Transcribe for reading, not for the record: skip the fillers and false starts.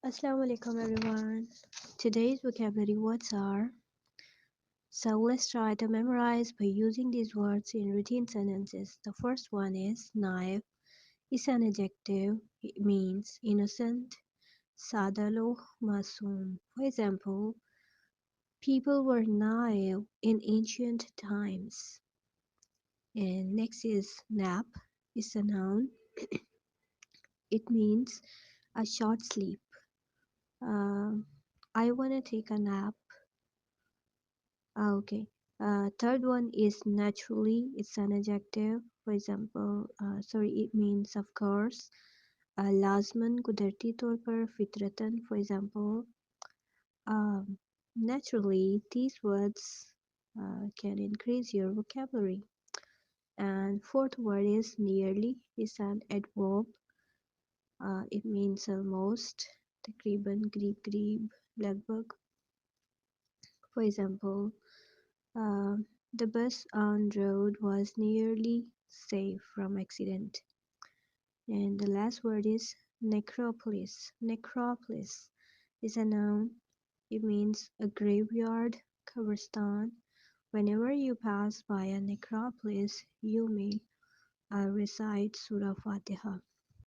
Assalamu alaikum everyone. Today's vocabulary words are, so let's try to memorize by using these words in routine sentences. The first one is naive. It's an adjective. It means innocent, sadalo, masoom. For example, people were naive in ancient times. And next is nap. It's a noun. It means a short sleep. Um, I wanna take a nap. Okay. Third one is naturally. It's an adjective. For example, sorry, it means of course. लाज़मन कुदरती तौर पर फितरतन. For example, um, naturally, these words can increase your vocabulary. And fourth word is nearly. It's an adverb. It means almost. तकरीबन, करीब करीब, लगभग. For example, the bus on road was nearly safe from accident. And the last word is necropolis. Necropolis is a noun. It means a graveyard, kabristan. Whenever you pass by a necropolis, you may recite Surah Fatiha.